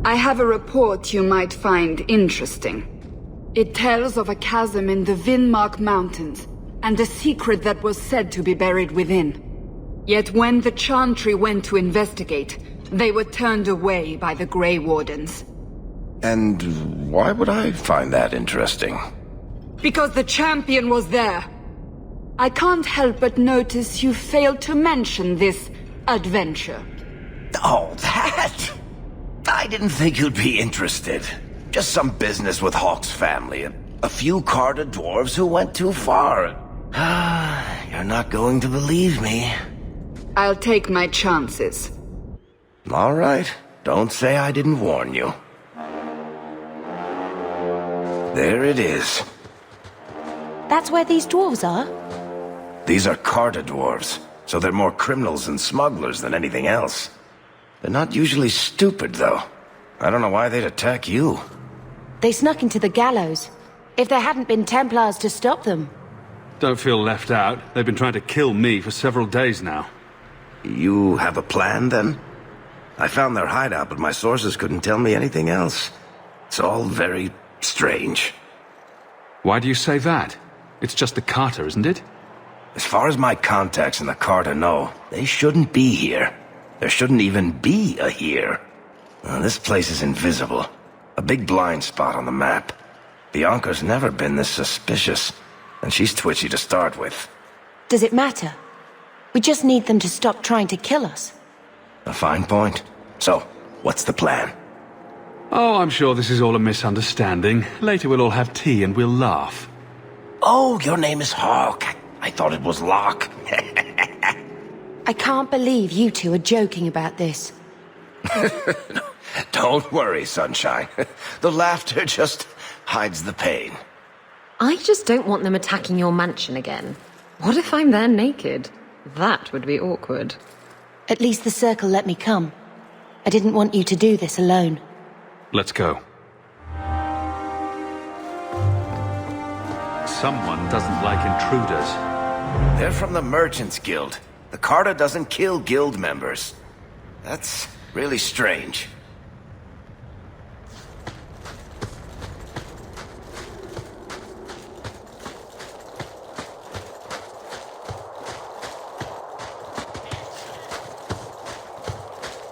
I have a report you might find interesting. It tells of a chasm in the Vinmark Mountains, and a secret that was said to be buried within. Yet when the Chantry went to investigate, they were turned away by the Grey Wardens. And why would I find that interesting? Because the champion was there. I can't help but notice you failed to mention this adventure. Oh, that? I didn't think you'd be interested. Just some business with Hawke's family. A few carded dwarves who went too far. You're not going to believe me. I'll take my chances. All right. Don't say I didn't warn you. There it is. That's where these dwarves are? These are Carta dwarves, so they're more criminals and smugglers than anything else. They're not usually stupid, though. I don't know why they'd attack you. They snuck into the gallows. If there hadn't been Templars to stop them. Don't feel left out. They've been trying to kill me for several days now. You have a plan, then? I found their hideout, but my sources couldn't tell me anything else. It's all very strange. Why do you say that? It's just the Carter, isn't it? As far as my contacts in the Carta know, they shouldn't be here. There shouldn't even be a here. This place is invisible. A big blind spot on the map. Bianca's never been this suspicious, and she's twitchy to start with. Does it matter? We just need them to stop trying to kill us. A fine point. So, what's the plan? Oh, I'm sure this is all a misunderstanding. Later we'll all have tea and we'll laugh. Oh, your name is Hawke. I thought it was Locke. I can't believe you two are joking about this. Don't worry, Sunshine. The laughter just hides the pain. I just don't want them attacking your mansion again. What if I'm there naked? That would be awkward. At least the Circle let me come. I didn't want you to do this alone. Let's go. Someone doesn't like intruders. They're from the Merchants Guild. The Carta doesn't kill guild members. That's really strange.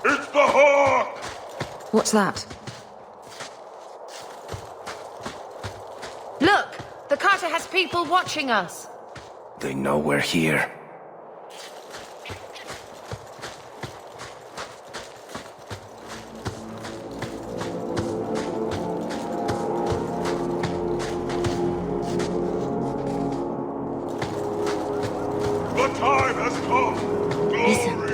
It's the Hawke! What's that? Look! The Carter has people watching us! They know we're here. The time has come! Glory!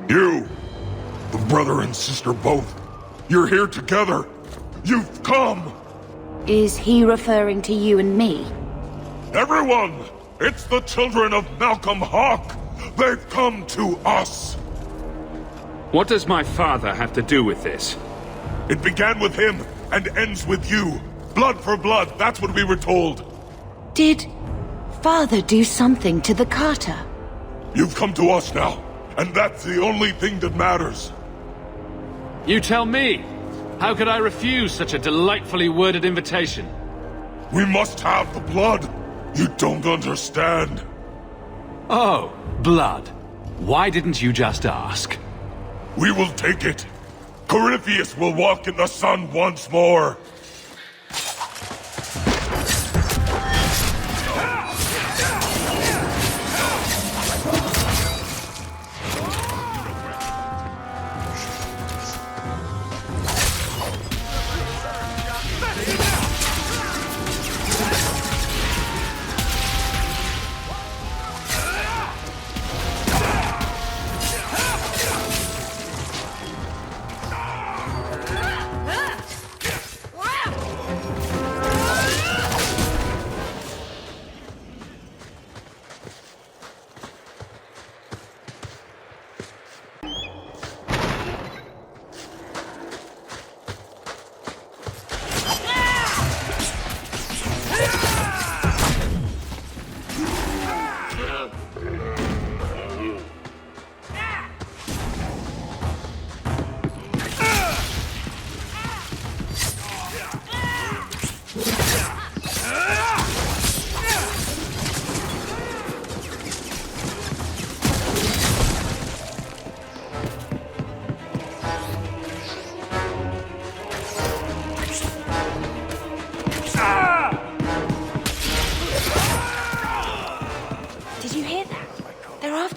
You, the brother and sister both, you're here together. You've come. Is he referring to you and me? Everyone, it's the children of Malcolm Hawke. They've come to us. What does my father have to do with this? It began with him and ends with you. Blood for blood, that's what we were told. Did Father do something to the Carter? You've come to us now, and that's the only thing that matters. You tell me! How could I refuse such a delightfully worded invitation? We must have the blood. You don't understand. Oh, blood. Why didn't you just ask? We will take it. Corypheus will walk in the sun once more.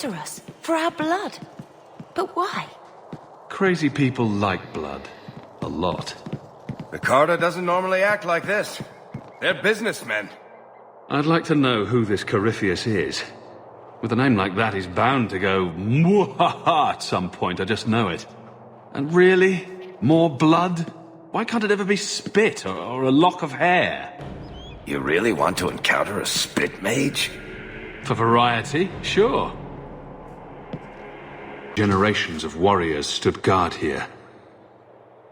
after us, for our blood. But why? Crazy people like blood. A lot. The Carter doesn't normally act like this. They're businessmen. I'd like to know who this Corypheus is. With a name like that, he's bound to go mwahaha at some point, I just know it. And really? More blood? Why can't it ever be spit or a lock of hair? You really want to encounter a spit mage? For variety, sure. Generations of warriors stood guard here.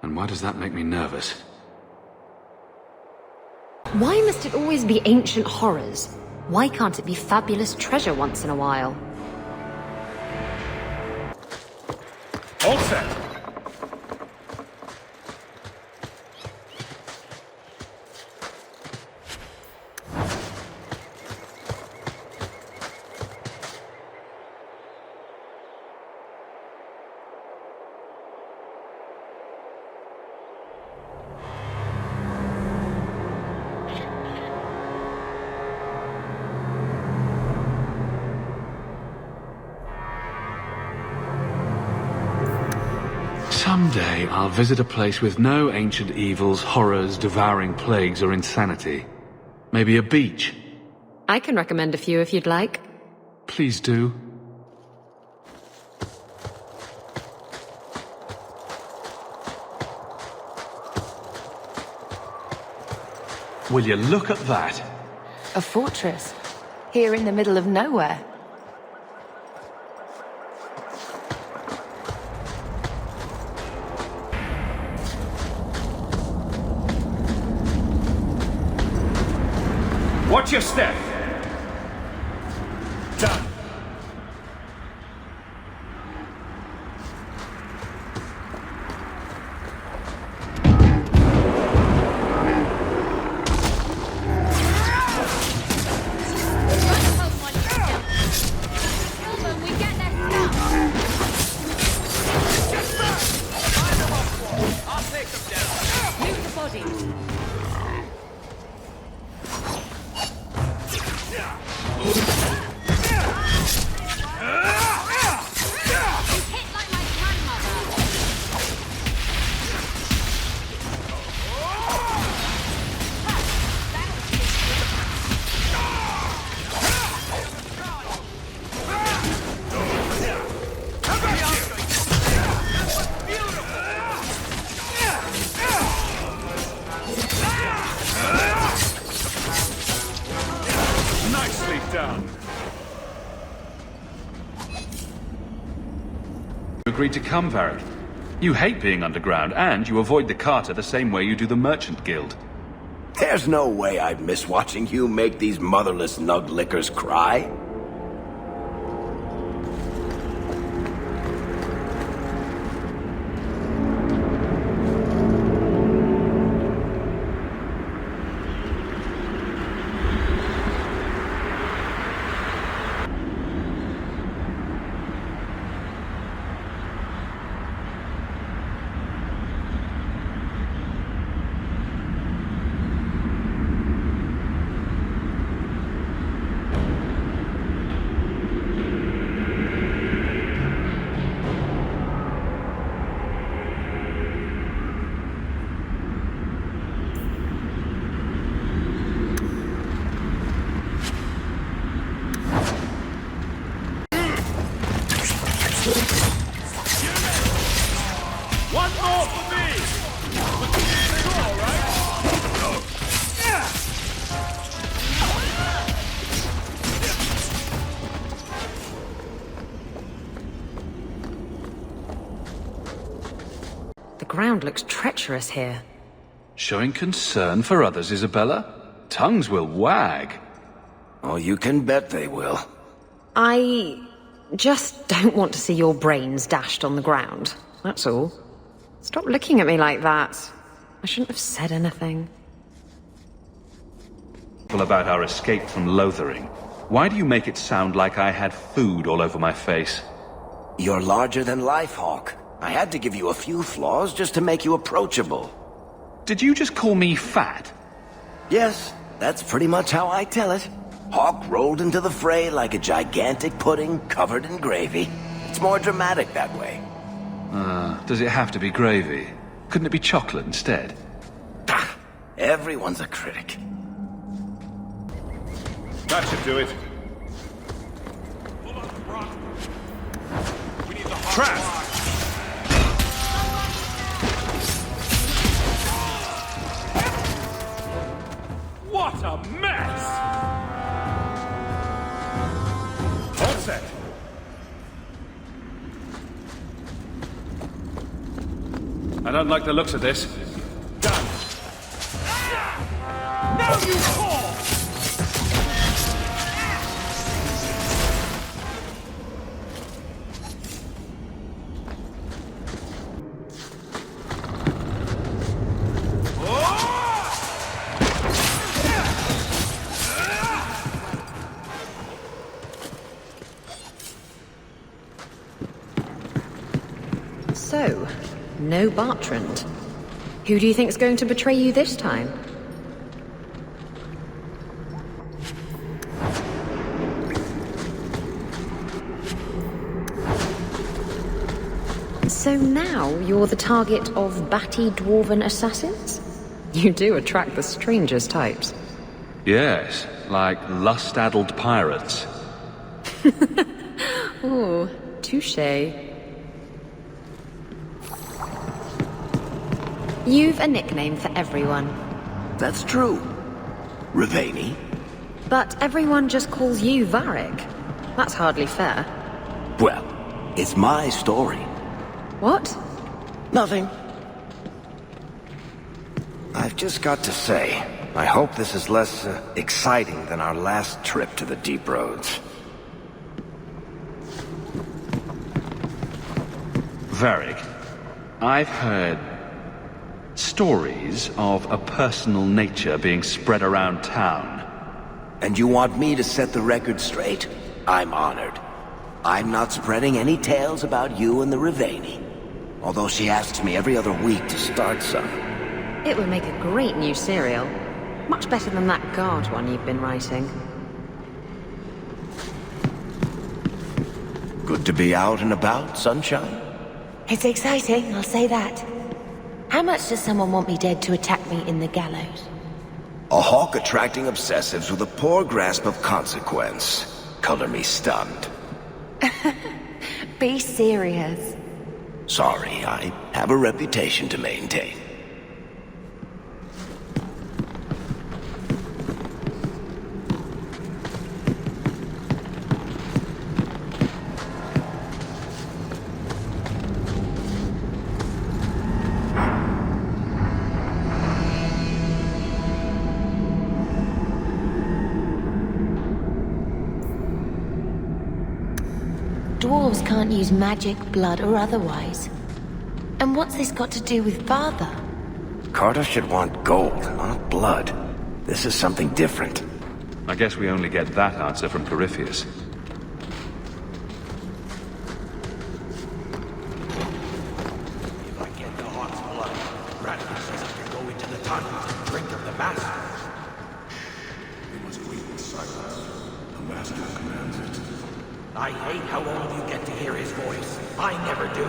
And why does that make me nervous? Why must it always be ancient horrors? Why can't it be fabulous treasure once in a while? All set. Someday I'll visit a place with no ancient evils, horrors, devouring plagues, or insanity. Maybe a beach. I can recommend a few if you'd like. Please do. Will you look at that? A fortress. Here in the middle of nowhere. Watch your step! Done! Agreed to come, Varric. You hate being underground, and you avoid the Carter the same way you do the Merchant Guild. There's no way I'd miss watching you make these motherless nug-lickers cry. The ground looks treacherous here. Showing concern for others, Isabella? Tongues will wag. Oh, you can bet they will. I just don't want to see your brains dashed on the ground. That's all. Stop looking at me like that. I shouldn't have said anything. About our escape from Lothering. Why do you make it sound like I had food all over my face? You're larger than life, Hawke. I had to give you a few flaws just to make you approachable. Did you just call me fat? Yes, that's pretty much how I tell it. Hawke rolled into the fray like a gigantic pudding covered in gravy. It's more dramatic that way. Does it have to be gravy? Couldn't it be chocolate instead? Everyone's a critic. That should do it. Trap! What a mess! All set. I don't like the looks of this. Done. Now you fall! So, no Bartrand. Who do you think's going to betray you this time? So now you're the target of batty dwarven assassins? You do attract the strangest types. Yes, like lust-addled pirates. Ooh, touche. You've a nickname for everyone. That's true. Rivaini? But everyone just calls you Varric. That's hardly fair. Well, it's my story. What? Nothing. I've just got to say, I hope this is less exciting than our last trip to the deep roads. Varric, I've heard stories of a personal nature being spread around town. And you want me to set the record straight? I'm honored. I'm not spreading any tales about you and the Rivaini. Although she asks me every other week to start some. It would make a great new serial. Much better than that guard one you've been writing. Good to be out and about, sunshine? It's exciting, I'll say that. How much does someone want me dead to attack me in the gallows? A hawk attracting obsessives with a poor grasp of consequence. Color me stunned. Be serious. Sorry, I have a reputation to maintain. Dwarves can't use magic, blood, or otherwise. And what's this got to do with father? Carter should want gold, not blood. This is something different. I guess we only get that answer from Corypheus. If I get the Hawke's blood, Radley says I can go into the tunnels and drink of the master. We must wait in silence. The master commands it. I hate how all of you get to hear his voice. I never do.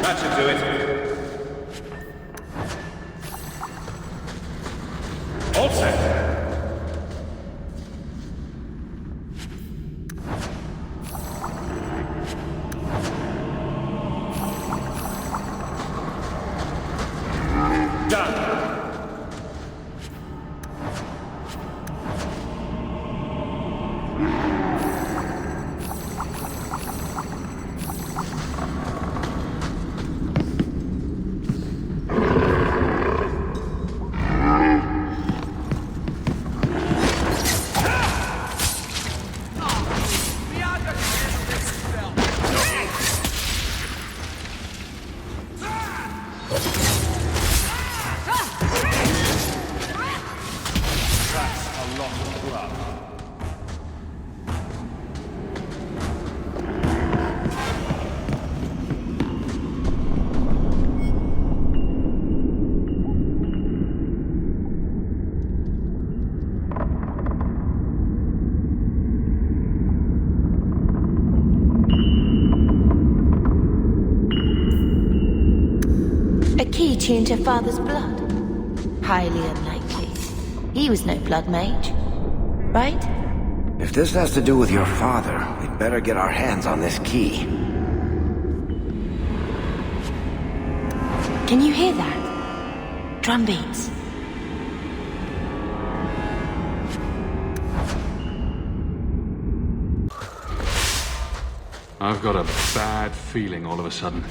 That should do it. All set. key tuned to Father's blood? Highly unlikely. He was no blood mage. Right? If this has to do with your father, we'd better get our hands on this key. Can you hear that? Drum beats. I've got a bad feeling all of a sudden.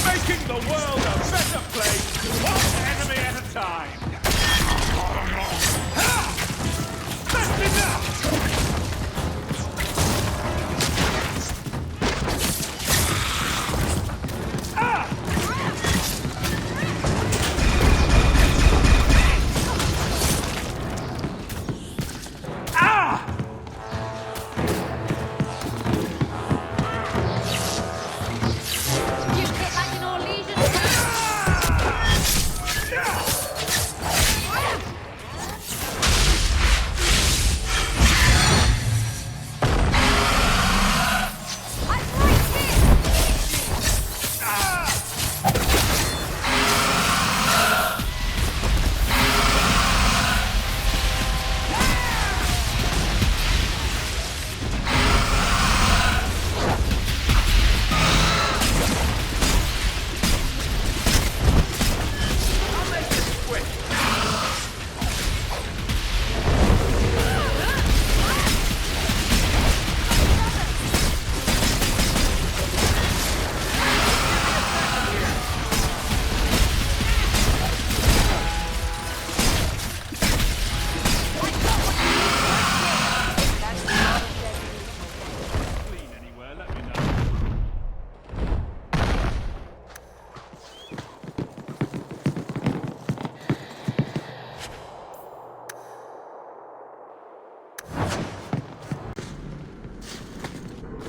Making the world a better place, one enemy at a time. That's enough!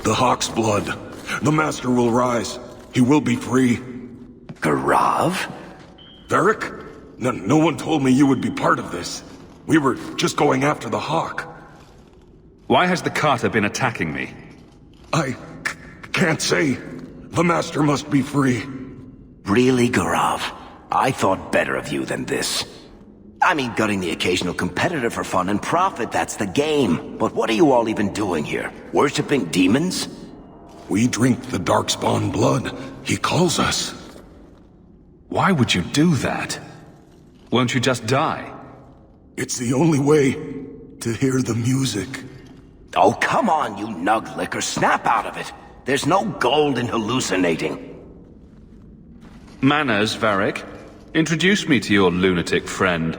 The Hawke's blood. The Master will rise. He will be free. Garav? Varric? No one told me you would be part of this. We were just going after the Hawke. Why has the Carter been attacking me? I can't say. The Master must be free. Really, Garav? I thought better of you than this. I mean, gutting the occasional competitor for fun and profit, that's the game. But what are you all even doing here? Worshipping demons? We drink the Darkspawn blood. He calls us. Why would you do that? Won't you just die? It's the only way to hear the music. Oh, come on, you nug licker. Snap out of it. There's no gold in hallucinating. Manners, Varric. Introduce me to your lunatic friend.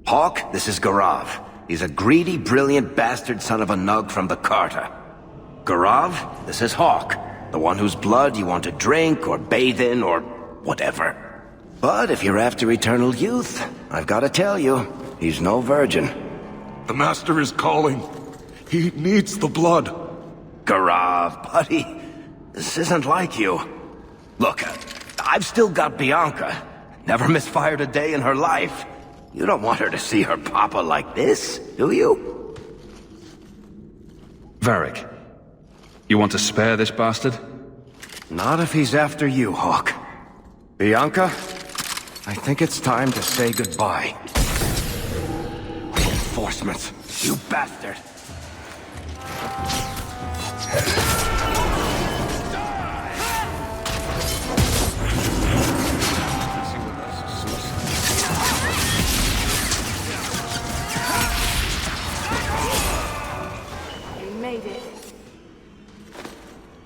Hawke, this is Garav. He's a greedy, brilliant bastard son of a nug from the Carter. Garav, this is Hawke. The one whose blood you want to drink, or bathe in, or whatever. But if you're after eternal youth, I've got to tell you, he's no virgin. The Master is calling. He needs the blood. Garav, buddy, this isn't like you. Look, I've still got Bianca. Never misfired a day in her life. You don't want her to see her papa like this, do you? Varric, you want to spare this bastard? Not if he's after you, Hawke. Bianca, I think it's time to say goodbye. Reinforcements, you bastard!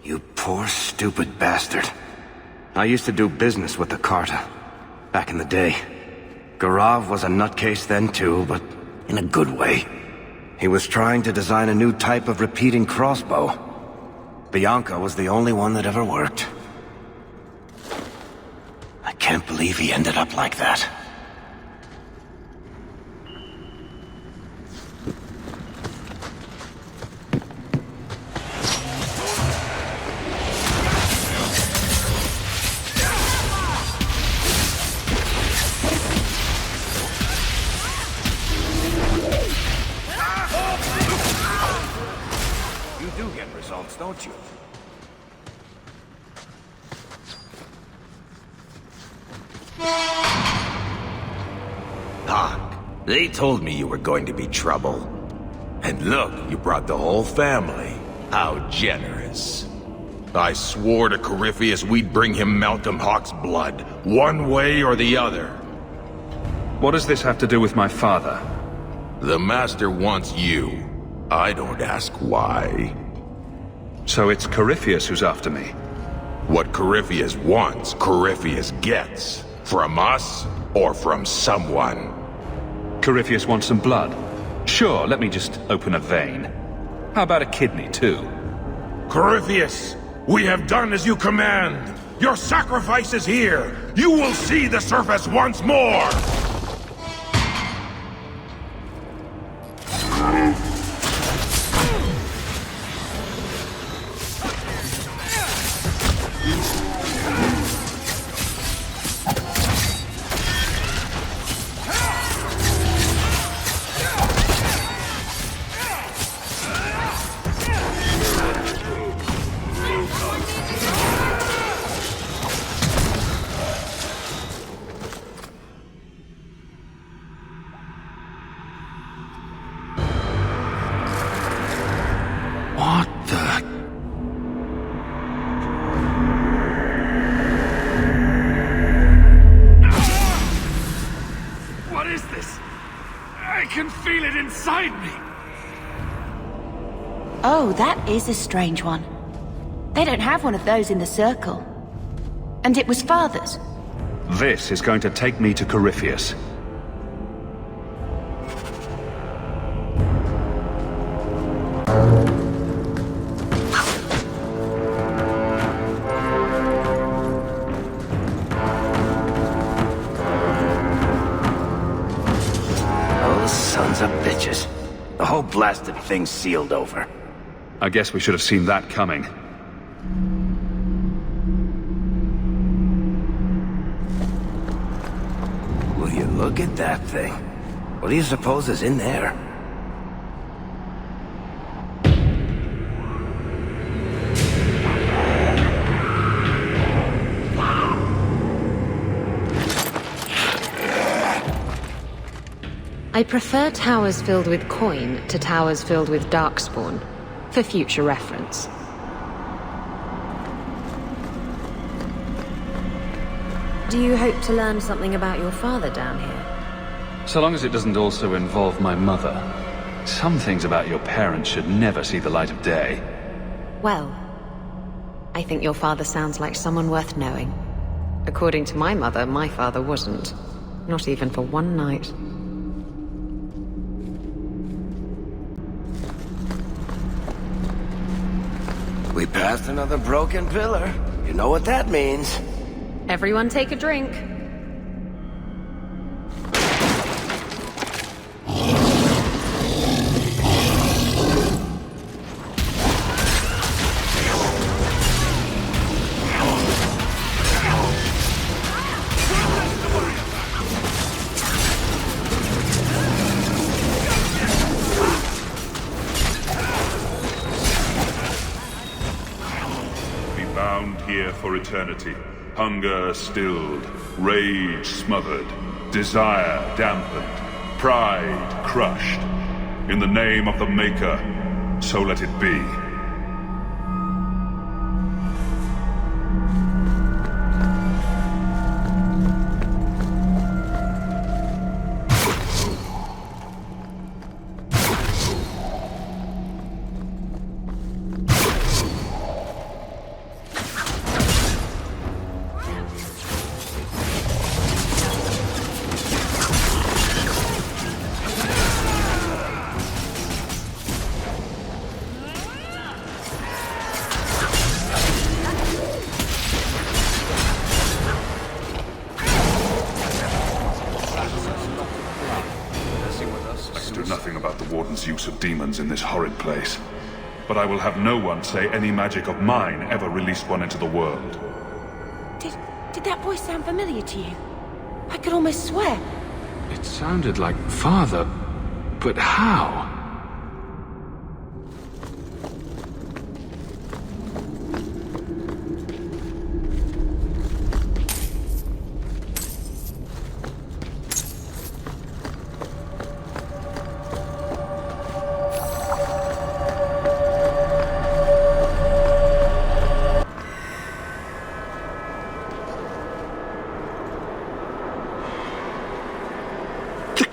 You poor, stupid bastard. I used to do business with the Carter. Back in the day. Garav was a nutcase then too, but in a good way. He was trying to design a new type of repeating crossbow. Bianca was the only one that ever worked. I can't believe he ended up like that. outfits, don't you? Hawke, they told me you were going to be trouble. And look, you brought the whole family. How generous. I swore to Corypheus we'd bring him Malcolm Hawke's blood, one way or the other. What does this have to do with my father? The Master wants you. I don't ask why. So it's Corypheus who's after me? What Corypheus wants, Corypheus gets. From us, or from someone. Corypheus wants some blood? Sure, let me just open a vein. How about a kidney, too? Corypheus, we have done as you command. Your sacrifice is here. You will see the surface once more. What the... What is this? I can feel it inside me. Oh, that is a strange one. They don't have one of those in the Circle. And it was Father's. This is going to take me to Corypheus. Those sons of bitches. The whole blasted thing's sealed over. I guess we should have seen that coming. Will you look at that thing? What do you suppose is in there? I prefer towers filled with coin to towers filled with darkspawn, for future reference. Do you hope to learn something about your father down here? So long as it doesn't also involve my mother. Some things about your parents should never see the light of day. Well, I think your father sounds like someone worth knowing. According to my mother, my father wasn't. Not even for one night. We passed another broken pillar. You know what that means. Everyone take a drink. Here for eternity. Hunger stilled, rage smothered, desire dampened, pride crushed. In the name of the Maker, so let it be. Use of demons in this horrid place. But I will have no one say any magic of mine ever released one into the world. Did that voice sound familiar to you? I could almost swear. It sounded like Father, but how?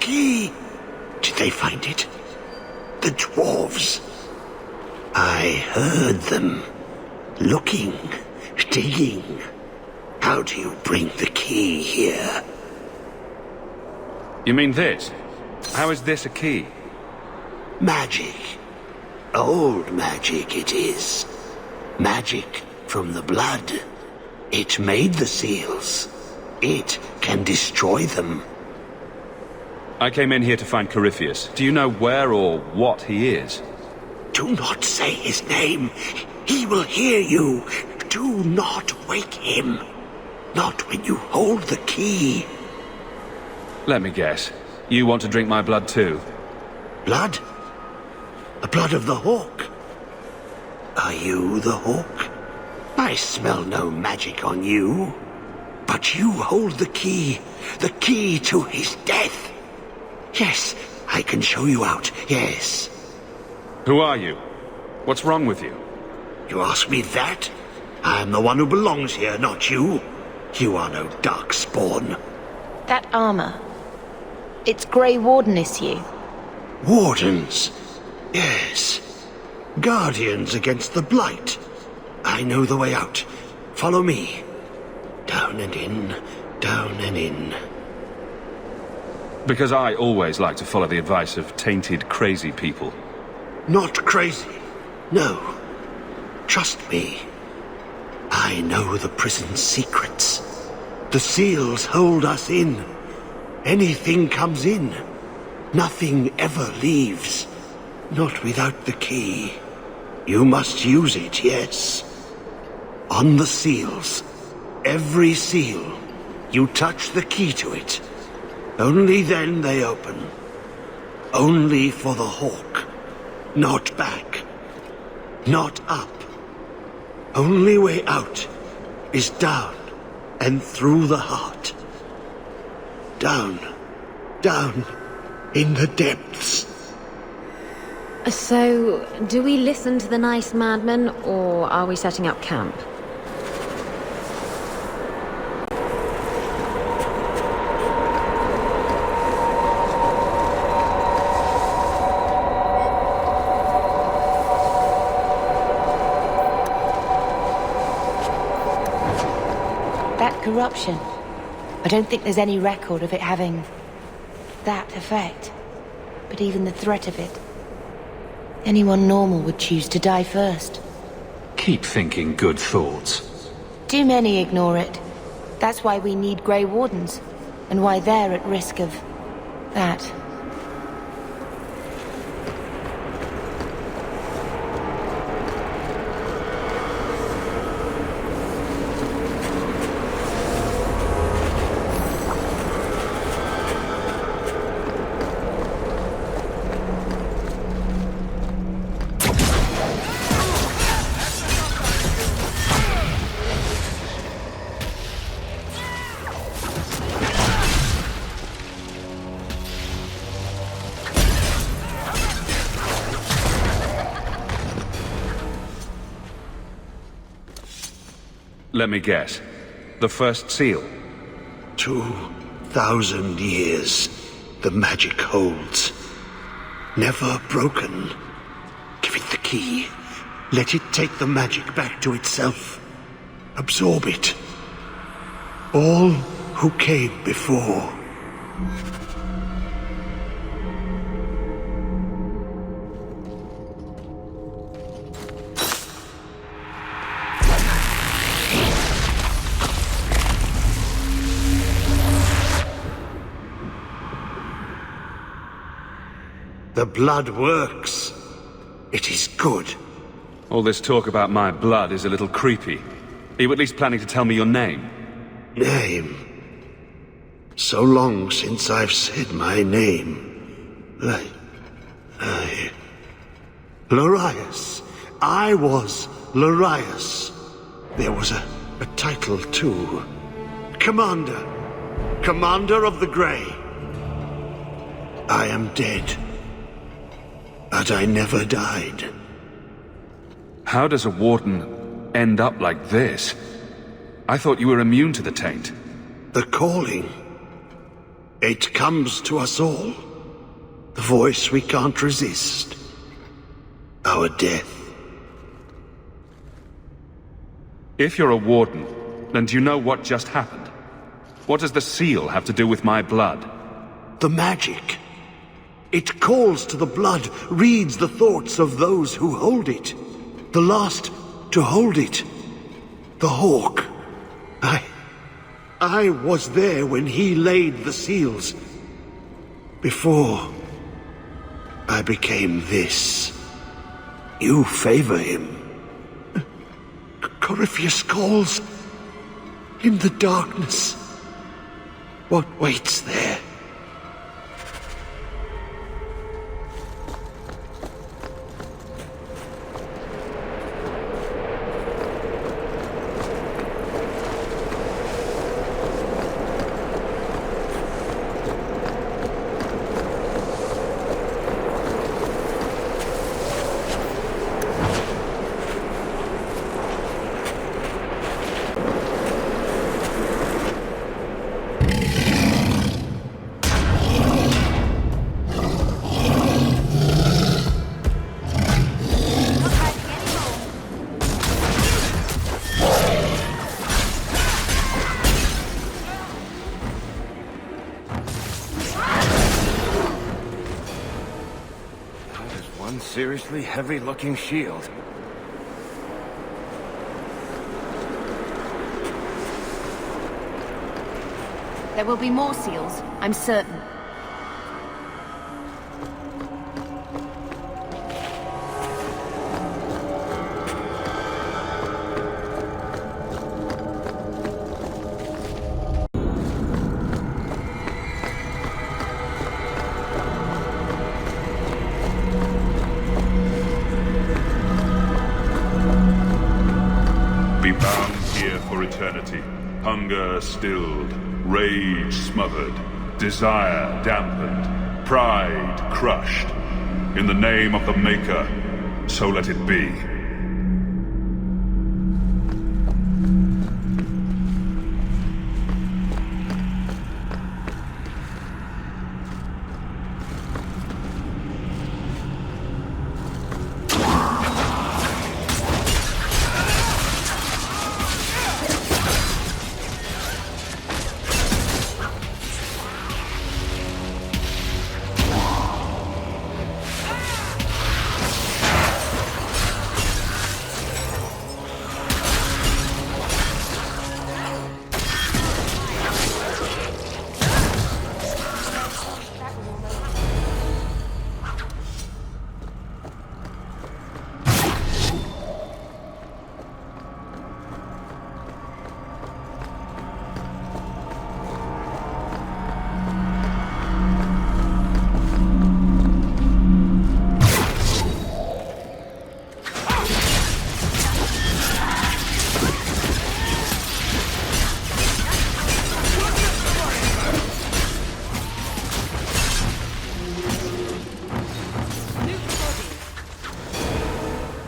key! Did they find it? The dwarves. I heard them. Looking, digging. How do you bring the key here? You mean this? How is this a key? Magic. Old magic it is. Magic from the blood. It made the seals. It can destroy them. I came in here to find Corypheus. Do you know where or what he is? Do not say his name. He will hear you. Do not wake him. Not when you hold the key. Let me guess. You want to drink my blood too? Blood? The blood of the Hawke? Are you the Hawke? I smell no magic on you. But you hold the key to his death. Yes, I can show you out, yes. Who are you? What's wrong with you? You ask me that? I'm the one who belongs here, not you. You are no dark spawn. That armor. It's Grey Warden issue. Wardens? Yes. Guardians against the Blight. I know the way out. Follow me. Down and in, down and in. Because I always like to follow the advice of tainted, crazy people. Not crazy. No. Trust me. I know the prison's secrets. The seals hold us in. Anything comes in. Nothing ever leaves. Not without the key. You must use it, yes. On the seals. Every seal. You touch the key to it. Only then they open. Only for the Hawke. Not back. Not up. Only way out is down and through the heart. Down. Down in the depths. So, do we listen to the nice madman, or are we setting up camp? That corruption. I don't think there's any record of it having that effect. But even the threat of it. Anyone normal would choose to die first. Keep thinking good thoughts. Too many ignore it. That's why we need Grey Wardens, and why they're at risk of that. Let me guess. The first seal? 2,000 years the magic holds. Never broken. Give it the key. Let it take the magic back to itself. Absorb it. All who came before. The blood works. It is good. All this talk about my blood is a little creepy. Are you at least planning to tell me your name? Name? So long since I've said my name. Larius. I was Larius. There was a title too. Commander. Commander of the Grey. I am dead. But I never died. How does a warden end up like this? I thought you were immune to the taint. The calling. It comes to us all. The voice we can't resist. Our death. If you're a warden, then do you know what just happened? What does the seal have to do with my blood? The magic. It calls to the blood, reads the thoughts of those who hold it. The last to hold it. The Hawke. I was there when he laid the seals. Before I became this. You favor him. Corypheus calls. In the darkness. What waits there? Seriously heavy-looking shield. There will be more seals, I'm certain. Hunger stilled, rage smothered, desire dampened, pride crushed. In the name of the Maker, so let it be.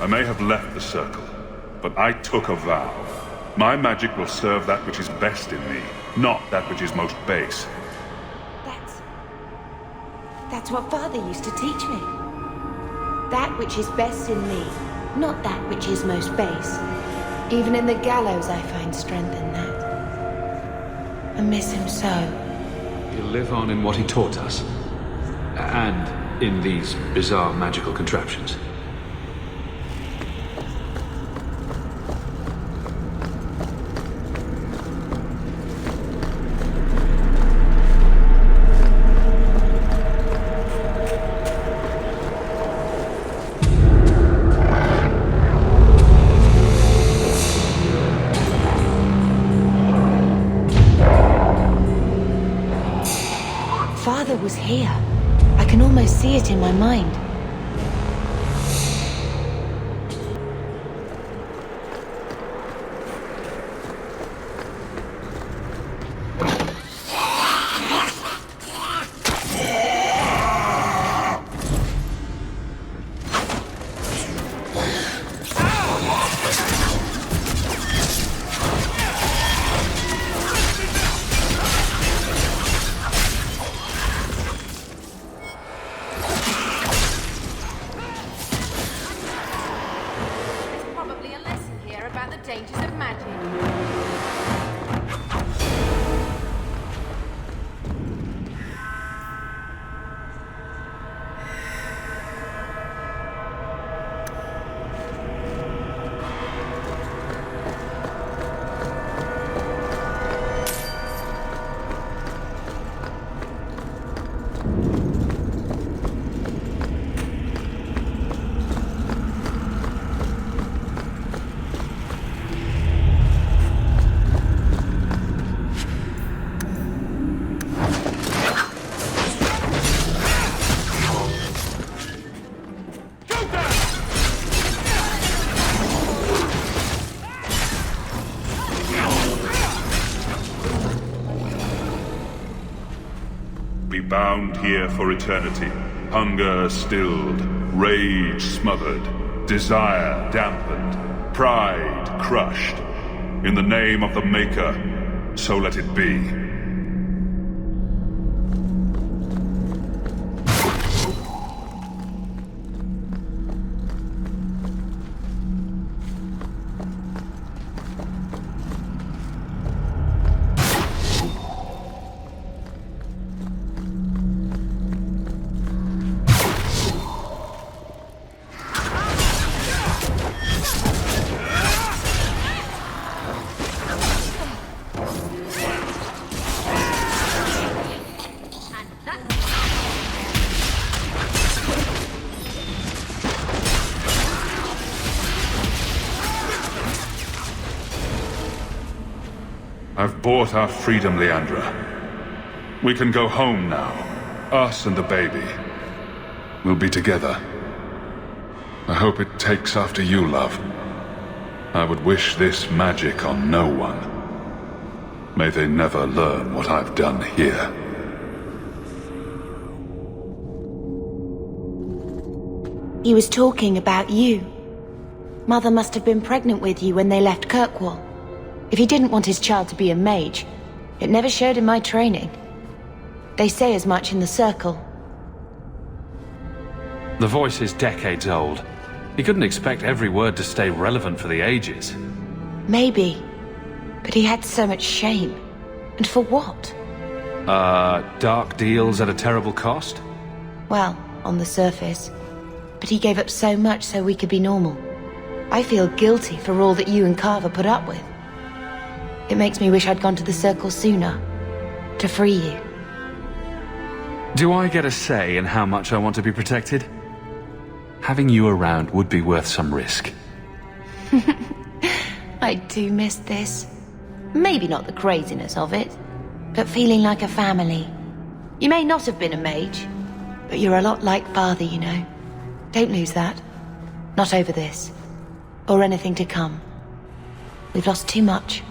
I may have left the circle, but I took a vow. My magic will serve that which is best in me, not that which is most base. That's what Father used to teach me. That which is best in me, not that which is most base. Even in the gallows I find strength in that. I miss him so. He'll live on in what he taught us. And in these bizarre magical contraptions. Father was here. I can almost see it in my mind. be bound here for eternity. Hunger stilled, rage smothered, desire dampened, pride crushed. In the name of the Maker, so let it be. I've bought our freedom, Leandra. We can go home now. Us and the baby. We'll be together. I hope it takes after you, love. I would wish this magic on no one. May they never learn what I've done here. He was talking about you. Mother must have been pregnant with you when they left Kirkwall. If he didn't want his child to be a mage, it never showed in my training. They say as much in the Circle. The voice is decades old. He couldn't expect every word to stay relevant for the ages. Maybe. But he had so much shame. And for what? Dark deals at a terrible cost? Well, on the surface. But he gave up so much so we could be normal. I feel guilty for all that you and Carver put up with. It makes me wish I'd gone to the Circle sooner. To free you. Do I get a say in how much I want to be protected? Having you around would be worth some risk. I do miss this. Maybe not the craziness of it, but feeling like a family. You may not have been a mage, but you're a lot like Father, you know. Don't lose that. Not over this. Or anything to come. We've lost too much.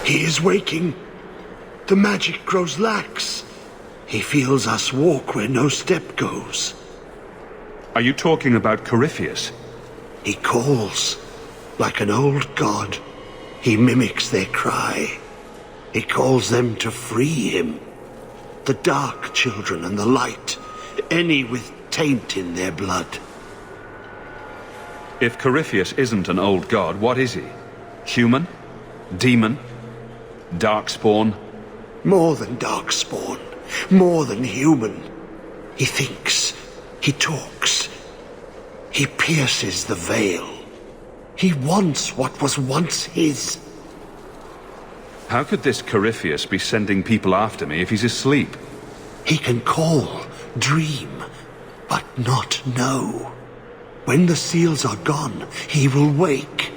He is waking. The magic grows lax. He feels us walk where no step goes. Are you talking about Corypheus? He calls, like an old god. He mimics their cry. He calls them to free him. The dark children and the light, any with taint in their blood. If Corypheus isn't an old god, what is he? Human? Demon? Darkspawn? More than darkspawn. More than human. He thinks. He talks. He pierces the veil. He wants what was once his. How could this Corypheus be sending people after me if he's asleep? He can call, dream, but not know. When the seals are gone, he will wake.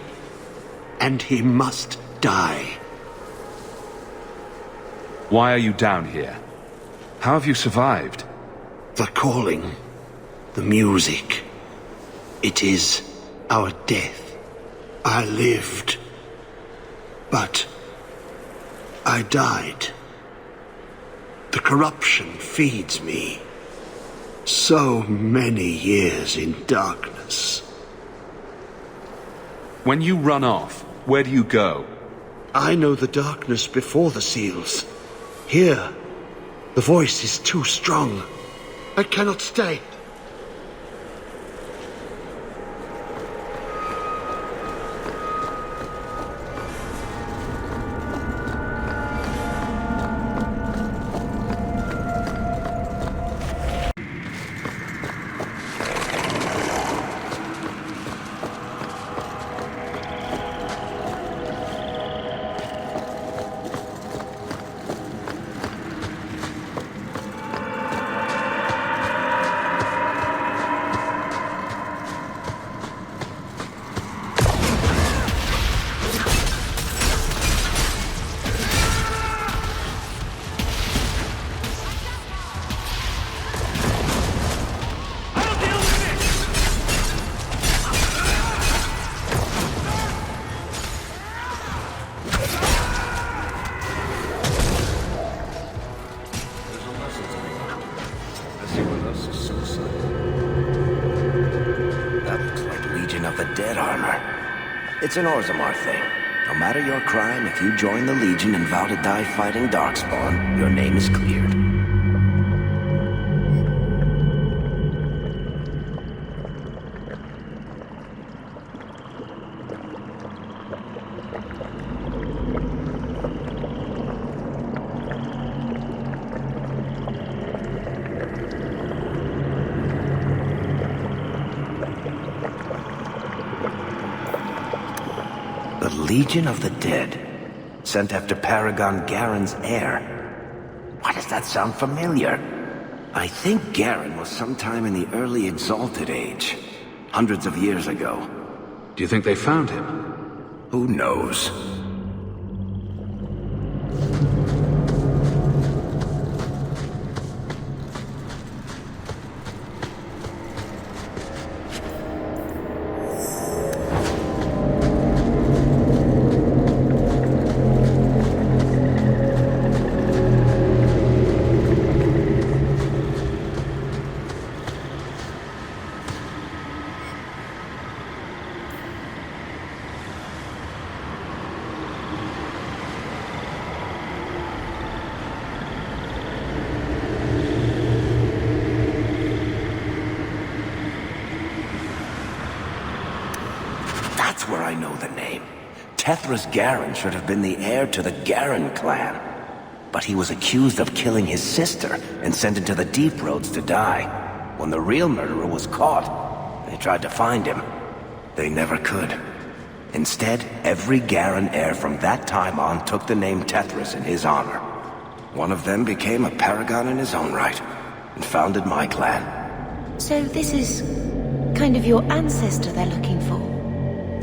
And he must die. Why are you down here? How have you survived? The calling, the music. It is our death. I lived, but I died. The corruption feeds me. So many years in darkness. When you run off, where do you go? I know the darkness before the seals. Here, the voice is too strong. I cannot stay. It's an Orzammar thing. No matter your crime, if you join the Legion and vow to die fighting Darkspawn, your name is cleared. Legion of the Dead, sent after Paragon Garen's heir. Why does that sound familiar? I think Garen was sometime in the early Exalted Age, hundreds of years ago. Do you think they found him? Who knows? That's where I know the name. Tethras Garen should have been the heir to the Garen clan. But he was accused of killing his sister and sent into the Deep Roads to die. When the real murderer was caught, they tried to find him. They never could. Instead, every Garen heir from that time on took the name Tethras in his honor. One of them became a paragon in his own right, and founded my clan. So this is kind of your ancestor they're looking for?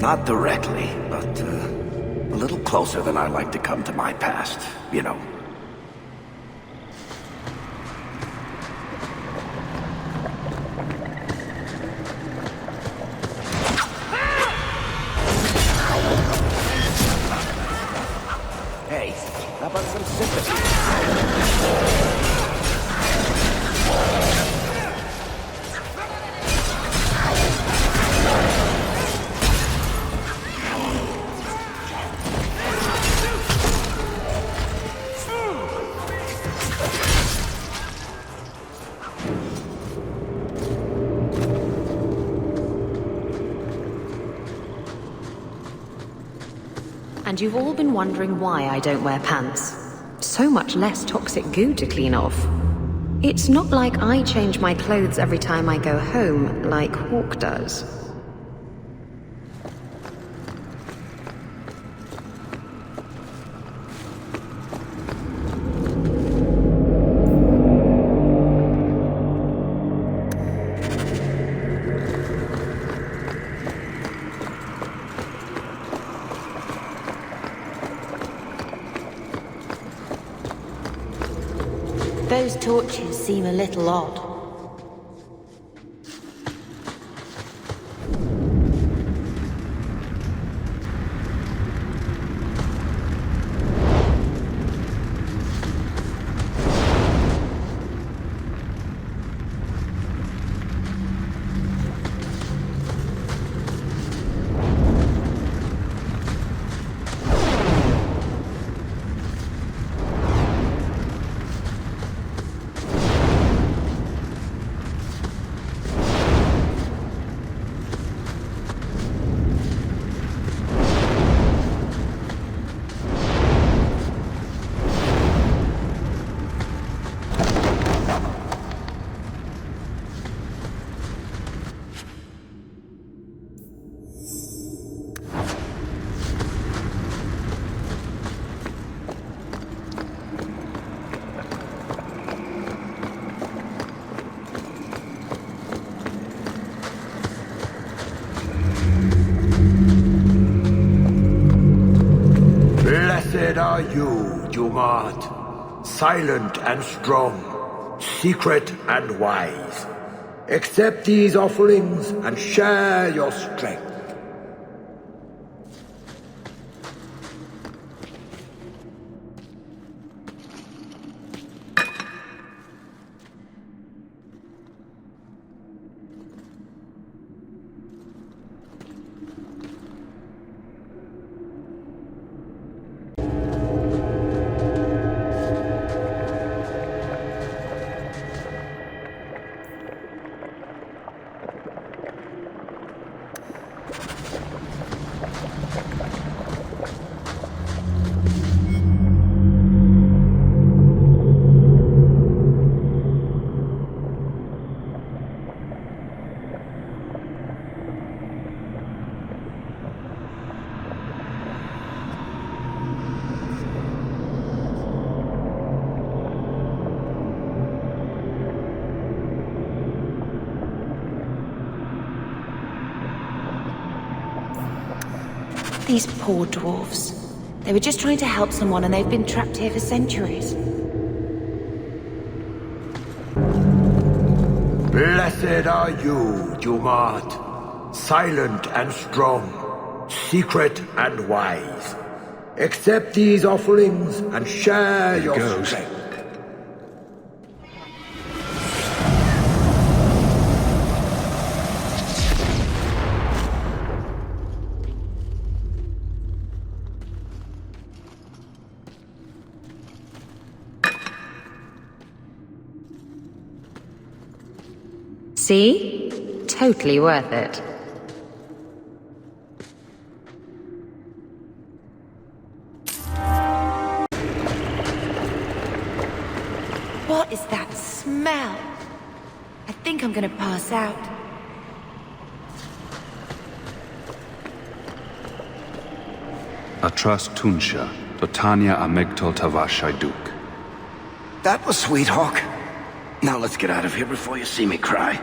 Not directly, but a little closer than I like to come to my past, you know. Hey, And you've all been wondering why I don't wear pants. So much less toxic goo to clean off. It's not like I change my clothes every time I go home, like Hawke does. Those torches seem a little odd. Blessed are you, Dumart, silent and strong, secret and wise. Accept these offerings and share your strength. These poor dwarves. They were just trying to help someone and they've been trapped here for centuries. Blessed are you, Dumart, silent and strong, secret and wise. Accept these offerings and share your strength. See? Totally worth it. What is that smell? I think I'm gonna pass out. Atras Tunsha, Totania Amegtol Tavashaiduk. That was sweet, Hawke. Now let's get out of here before you see me cry.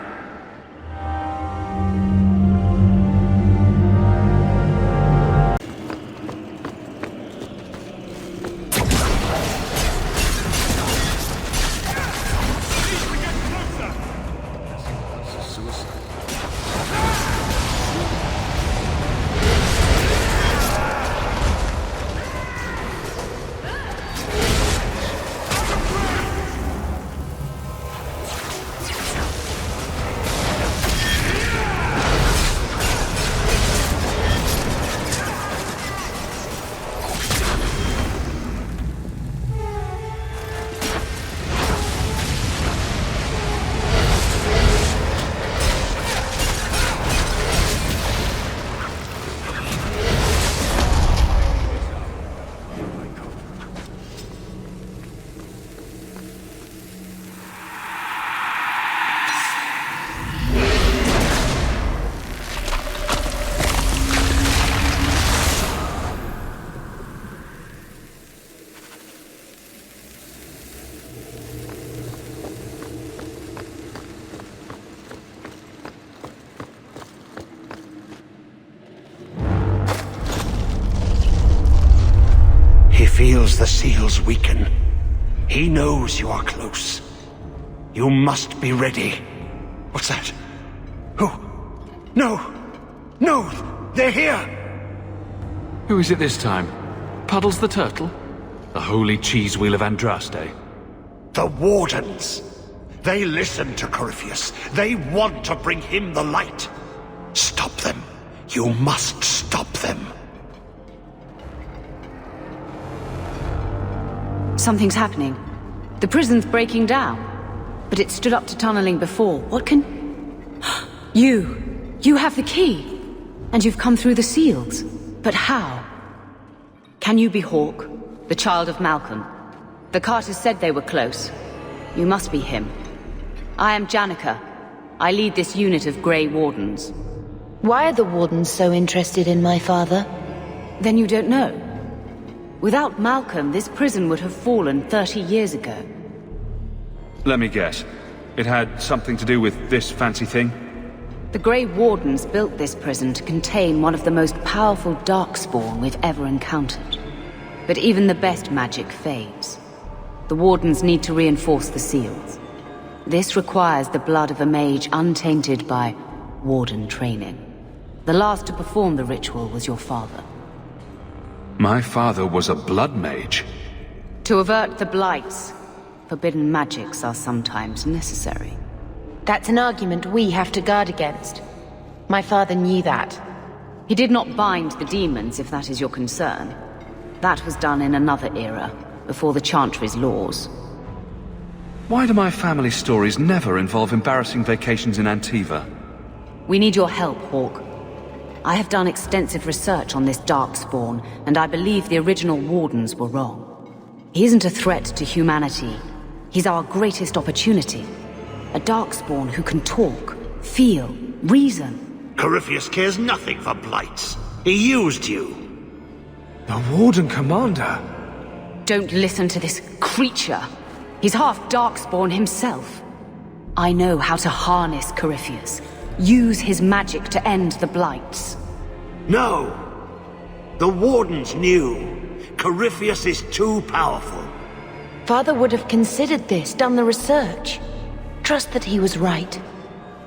feels the seals weaken. He knows you are close. You must be ready. What's that? Who? No! No! They're here! Who is it this time? Puddles the Turtle? The holy cheese wheel of Andraste? The Wardens! They listen to Corypheus. They want to bring him the light. Stop them. You must stop them. Something's happening. The prison's breaking down. But it stood up to tunneling before. What can... You have the key. And you've come through the seals. But how? Can you be Hawke, the child of Malcolm? The Carters said they were close. You must be him. I am Janica. I lead this unit of Grey Wardens. Why are the Wardens so interested in my father? Then you don't know. Without Malcolm, this prison would have fallen 30 years ago. Let me guess. It had something to do with this fancy thing? The Grey Wardens built this prison to contain one of the most powerful Darkspawn we've ever encountered. But even the best magic fades. The Wardens need to reinforce the seals. This requires the blood of a mage untainted by Warden training. The last to perform the ritual was your father. My father was a blood mage. To avert the blights, forbidden magics are sometimes necessary. That's an argument we have to guard against. My father knew that. He did not bind the demons, if that is your concern. That was done in another era, before the Chantry's laws. Why do my family stories never involve embarrassing vacations in Antiva? We need your help, Hawke. I have done extensive research on this Darkspawn, and I believe the original Wardens were wrong. He isn't a threat to humanity. He's our greatest opportunity. A Darkspawn who can talk, feel, reason. Corypheus cares nothing for blights. He used you. The Warden Commander? Don't listen to this creature. He's half Darkspawn himself. I know how to harness Corypheus. Use his magic to end the blights. No! The Wardens knew. Corypheus is too powerful. Father would have considered this, done the research. Trust that he was right.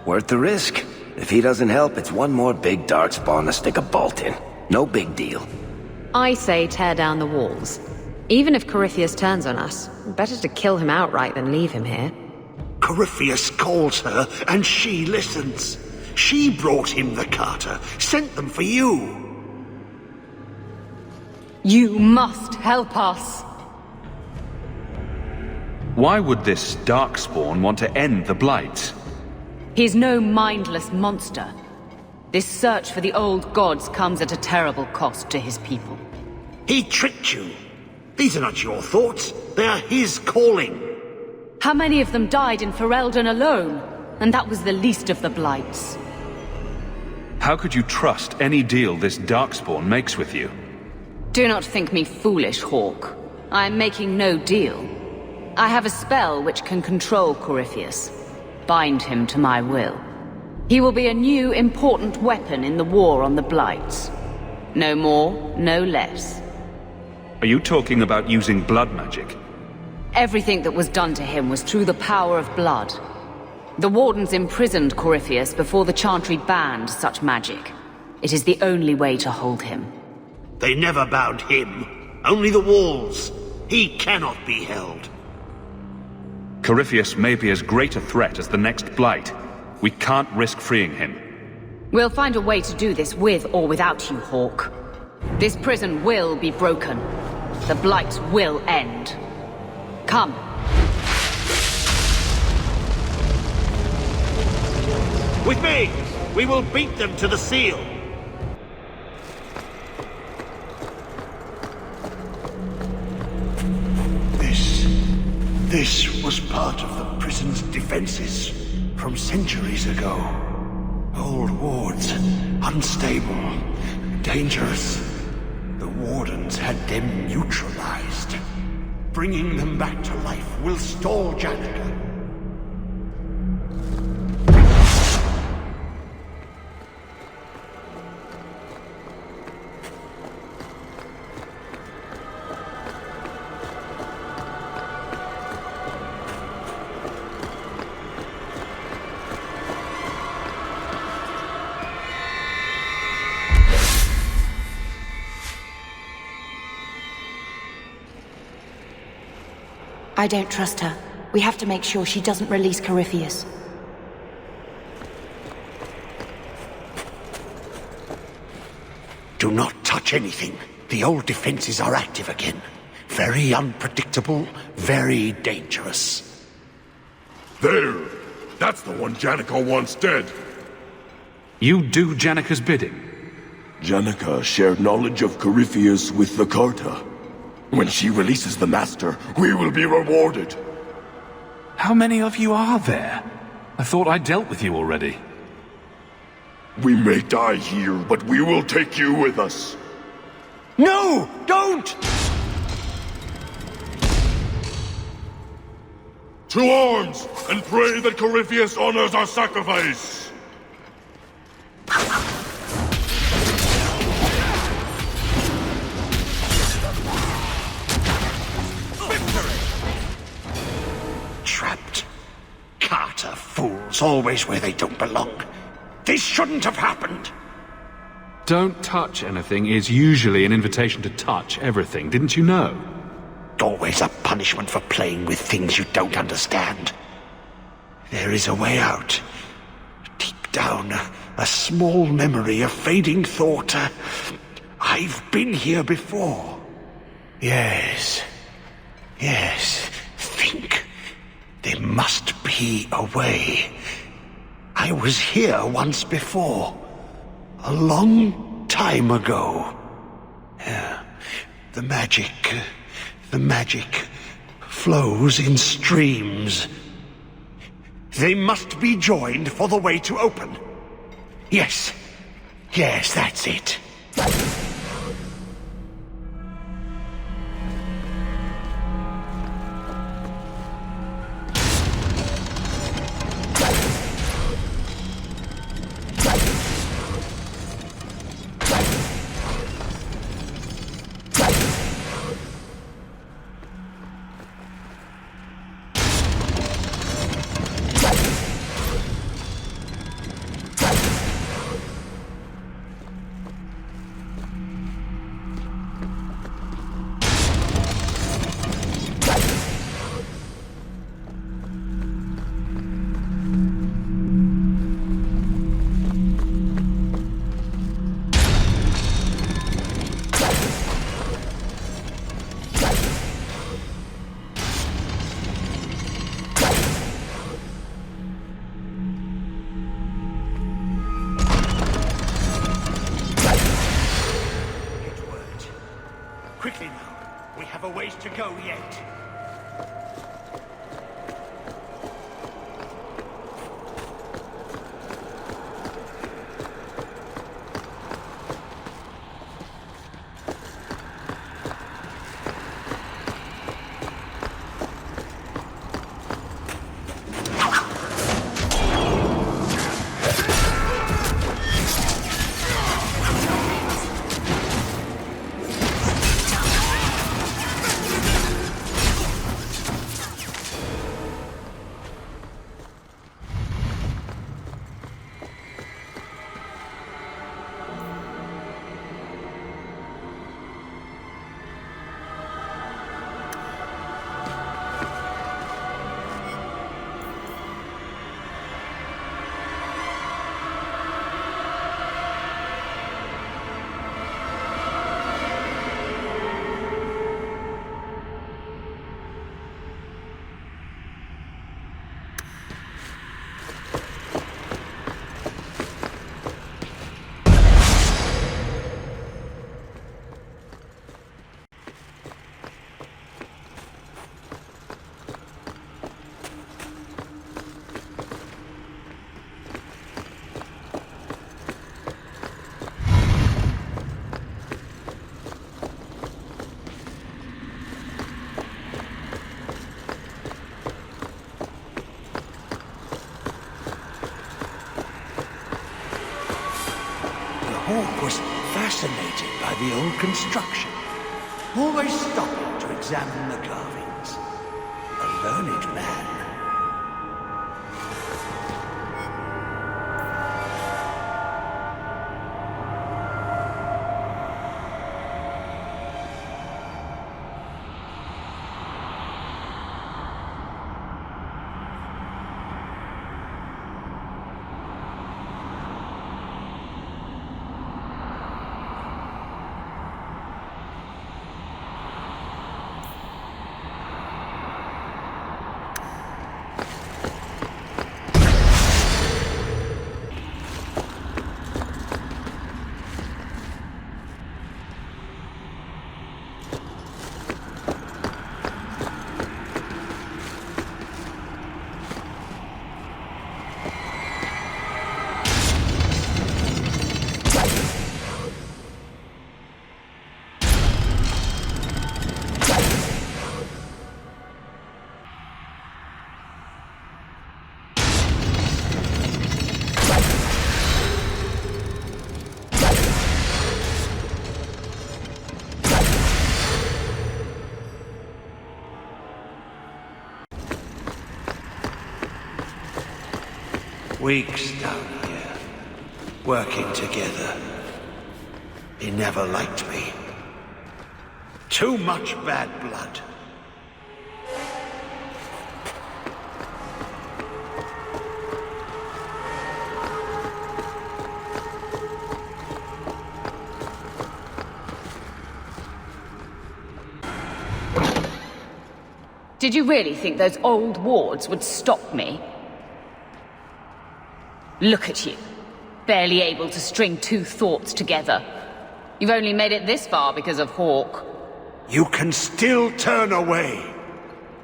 Worth the risk. If he doesn't help, it's one more big Darkspawn to stick a bolt in. No big deal. I say tear down the walls. Even if Corypheus turns on us, better to kill him outright than leave him here. Corypheus calls her, and she listens. She brought him the Carter, sent them for you. You must help us. Why would this Darkspawn want to end the blights? He's no mindless monster. This search for the old gods comes at a terrible cost to his people. He tricked you. These are not your thoughts. They are his calling. How many of them died in Ferelden alone? And that was the least of the blights. How could you trust any deal this Darkspawn makes with you? Do not think me foolish, Hawke. I am making no deal. I have a spell which can control Corypheus. Bind him to my will. He will be a new, important weapon in the war on the blights. No more, no less. Are you talking about using blood magic? Everything that was done to him was through the power of blood. The Wardens imprisoned Corypheus before the Chantry banned such magic. It is the only way to hold him. They never bound him. Only the walls. He cannot be held. Corypheus may be as great a threat as the next blight. We can't risk freeing him. We'll find a way to do this with or without you, Hawke. This prison will be broken. The blight will end. Come. With me! We will beat them to the seal! This was part of the prison's defenses from centuries ago. Old wards, unstable, dangerous. The Wardens had them neutralized. Bringing them back to life will stall Janica. I don't trust her. We have to make sure she doesn't release Corypheus. Do not touch anything. The old defenses are active again. Very unpredictable, very dangerous. There! That's the one Janica wants dead. You do Janica's bidding? Janica shared knowledge of Corypheus with the Carta. When she releases the Master, we will be rewarded. How many of you are there? I thought I dealt with you already. We may die here, but we will take you with us. No! Don't! To arms, and pray that Corypheus honors our sacrifice! Trapped. Carter fools, always where they don't belong. This shouldn't have happened. Don't touch anything is usually an invitation to touch everything, didn't you know? Always a punishment for playing with things you don't understand. There is a way out. Deep down, a small memory, a fading thought. I've been here before. Yes. Yes. Think. There must be a way. I was here once before. A long time ago. The magic flows in streams. They must be joined for the way to open. Yes. Yes, that's it. Quickly now. We have a ways to go yet. Hawke was fascinated by the old construction, always stopping to examine the carvings. A learned man. Weeks down here, working together. He never liked me. Too much bad blood. Did you really think those old wards would stop me? Look at you. Barely able to string two thoughts together. You've only made it this far because of Hawke. You can still turn away.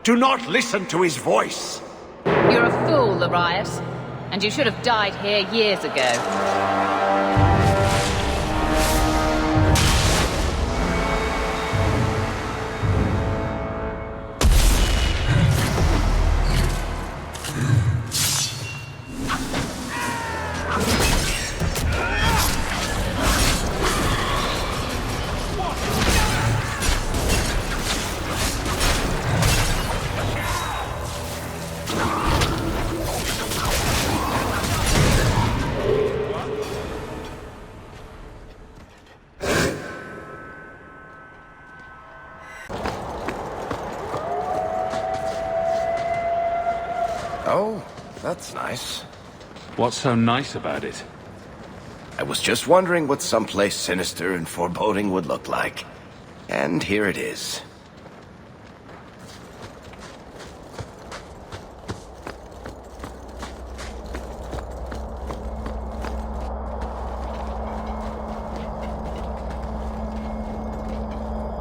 Do not listen to his voice. You're a fool, Larius. And you should have died here years ago. Oh, that's nice. What's so nice about it? I was just wondering what someplace sinister and foreboding would look like. And here it is.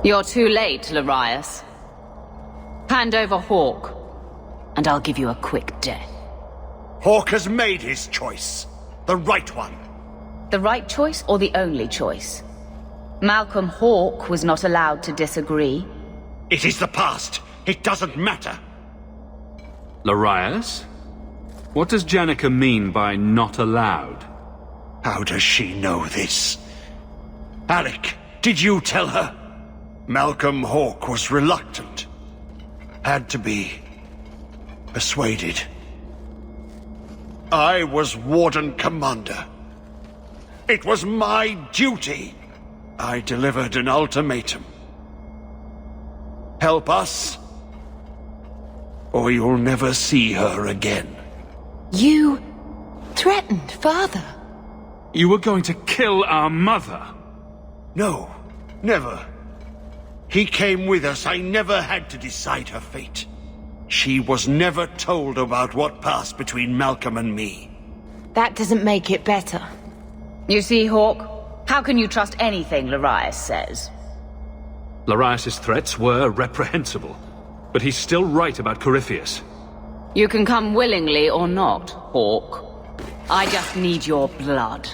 You're too late, Larius. Hand over Hawke, and I'll give you a quick death. Hawke has made his choice. The right one. The right choice or the only choice? Malcolm Hawke was not allowed to disagree. It is the past. It doesn't matter. Larius? What does Janica mean by not allowed? How does she know this? Alec, did you tell her? Malcolm Hawke was reluctant. Had to be persuaded. I was Warden Commander. It was my duty. I delivered an ultimatum. Help us, or you'll never see her again. You threatened Father. You were going to kill our mother? No, never. He came with us. I never had to decide her fate. She was never told about what passed between Malcolm and me. That doesn't make it better. You see, Hawke? How can you trust anything Larius says? Larius's threats were reprehensible, but he's still right about Corypheus. You can come willingly or not, Hawke. I just need your blood.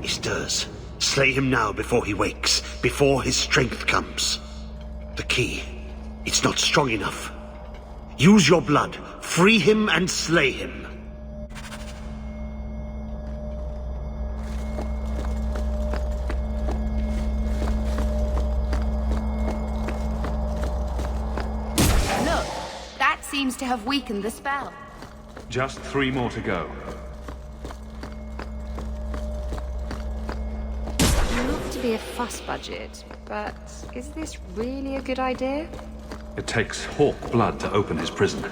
He stirs. Slay him now before he wakes, before his strength comes. The key. It's not strong enough. Use your blood. Free him and slay him. Look, that seems to have weakened the spell. Just 3 more to go. Not to be a fuss budget, but is this really a good idea? It takes Hawke blood to open his prison.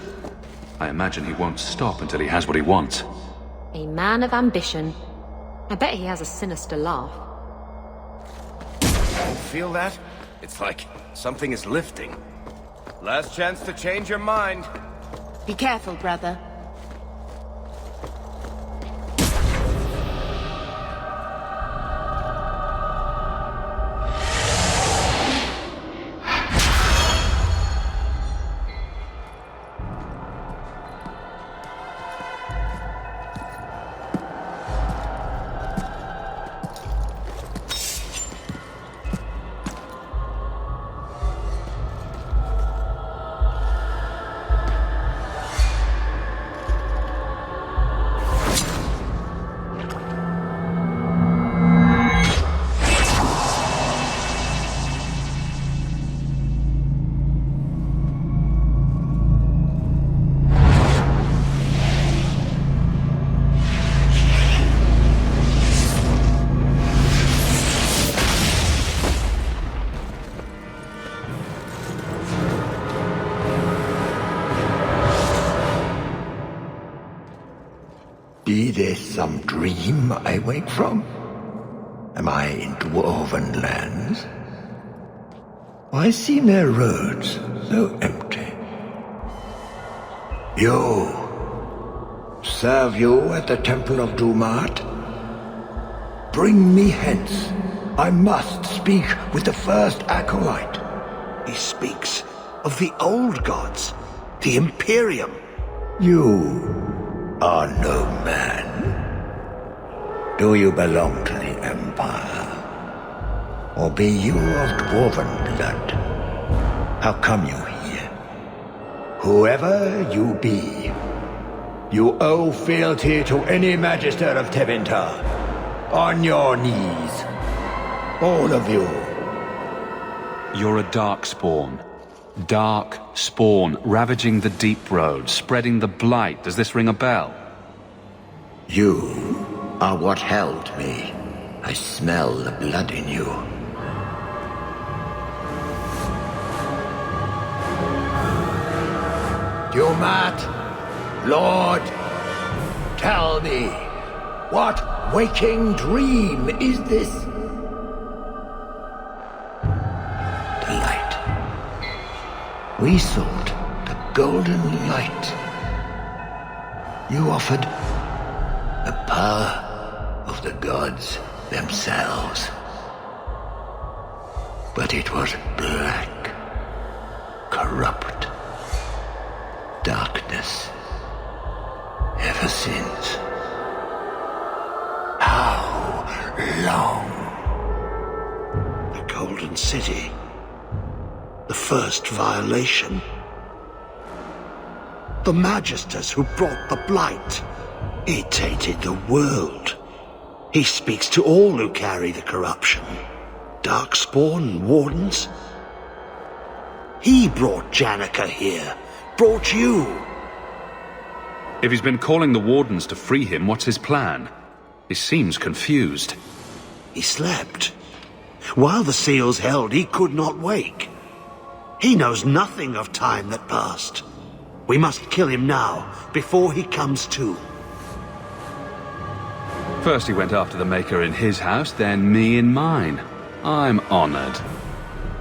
I imagine he won't stop until he has what he wants. A man of ambition. I bet he has a sinister laugh. You feel that? It's like something is lifting. Last chance to change your mind. Be careful, brother. this some dream I wake from? Am I in dwarven lands? Why seem their roads so empty? You! Serve you at the Temple of Dumat? Bring me hence. I must speak with the first acolyte. He speaks of the old gods, the Imperium. You are no man. Do you belong to the Empire? Or be you of dwarven blood? How come you here? Whoever you be, you owe fealty to any Magister of Tevinter. On your knees. All of you. You're a darkspawn. Dark spawn, ravaging the deep road, spreading the blight. Does this ring a bell? You are what held me. I smell the blood in you. Dumat, Lord, tell me, what waking dream is this? The light. We sought the golden light. You offered the power of the gods themselves. But it was black, corrupt, darkness. Ever since. How long? The Golden City. The first violation. The Magisters who brought the blight. He tainted the world. He speaks to all who carry the corruption. Darkspawn, Wardens. He brought Janica here. Brought you. If he's been calling the Wardens to free him, what's his plan? He seems confused. He slept. While the seals held, he could not wake. He knows nothing of time that passed. We must kill him now, before he comes to. First he went after the Maker in his house, then me in mine. I'm honored.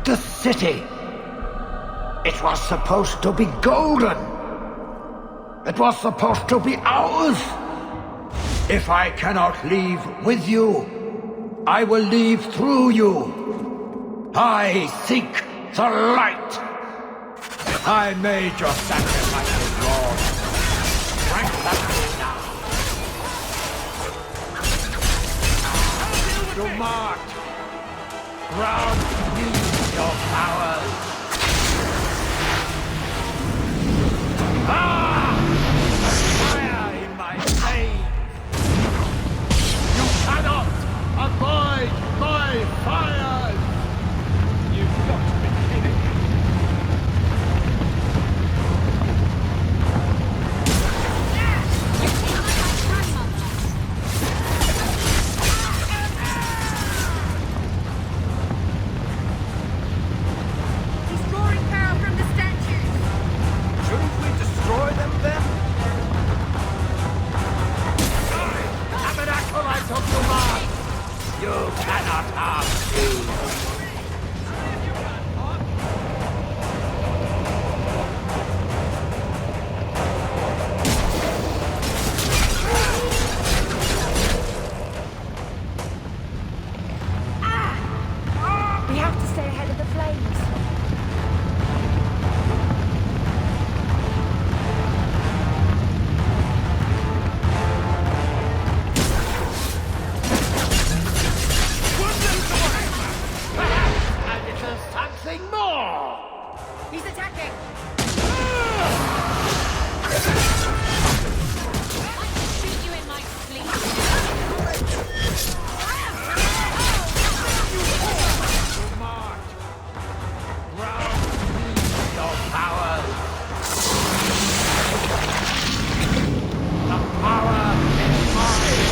The city! It was supposed to be golden! It was supposed to be ours! If I cannot leave with you, I will leave through you. I seek the light. I made your sacrifices, Lord. Strengthen me now. You marked. Ground me your powers. Ah! Fire in my veins. You cannot avoid my fires! You've got to be kidding me. He's drawing power from the statues. Shouldn't we destroy them then? Acolyte of Dumat! You cannot harm me! We have to stay ahead of the flames. Something more! He's attacking! Shoot you in my sleep. Marked. Ground me your powers. The power is mine.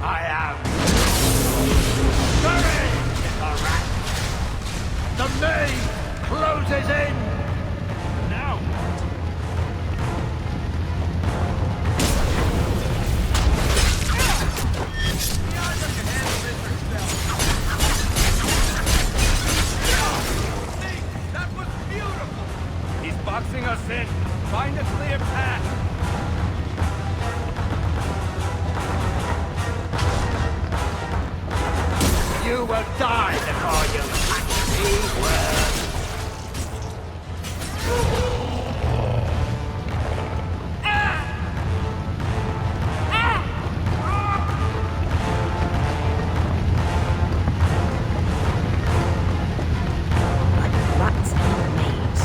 I am buried in the rat. The maze closes in. Now. You will die before you touch these words. Rats and maids.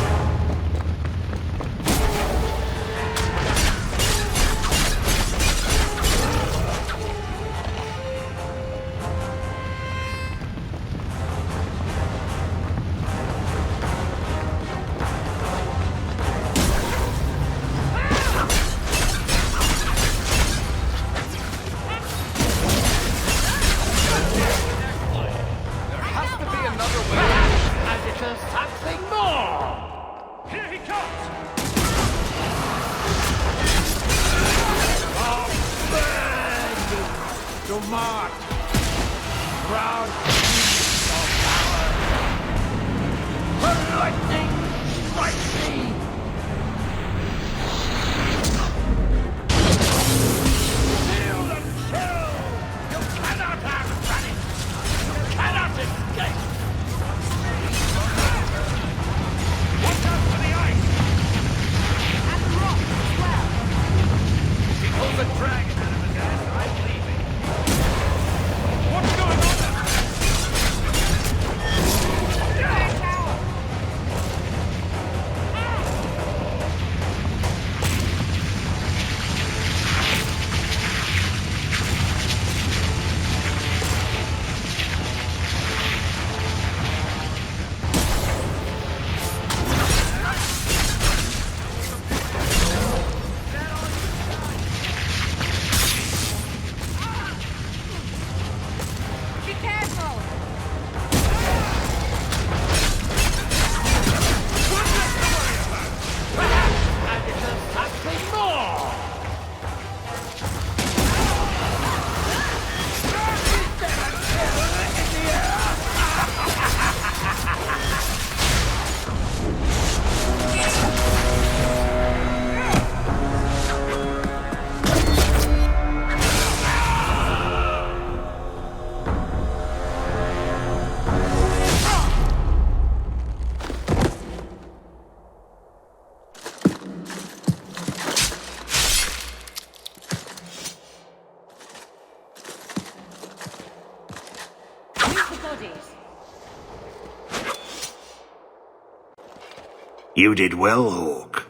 You did well, Hawke.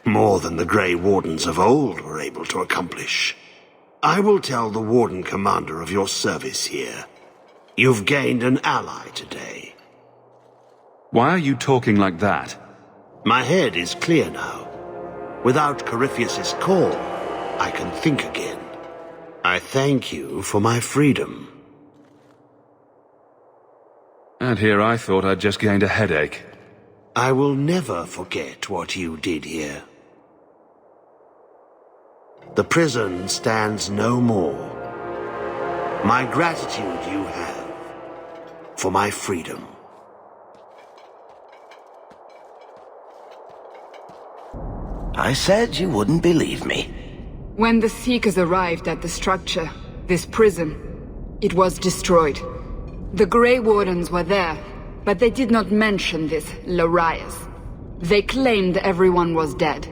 More than the Grey Wardens of old were able to accomplish. I will tell the Warden Commander of your service here. You've gained an ally today. Why are you talking like that? My head is clear now. Without Corypheus's call, I can think again. I thank you for my freedom. And here I thought I'd just gained a headache. I will never forget what you did here. The prison stands no more. My gratitude you have for my freedom. I said you wouldn't believe me. When the Seekers arrived at the structure, this prison, it was destroyed. The Grey Wardens were there, but they did not mention this Larias. They claimed everyone was dead.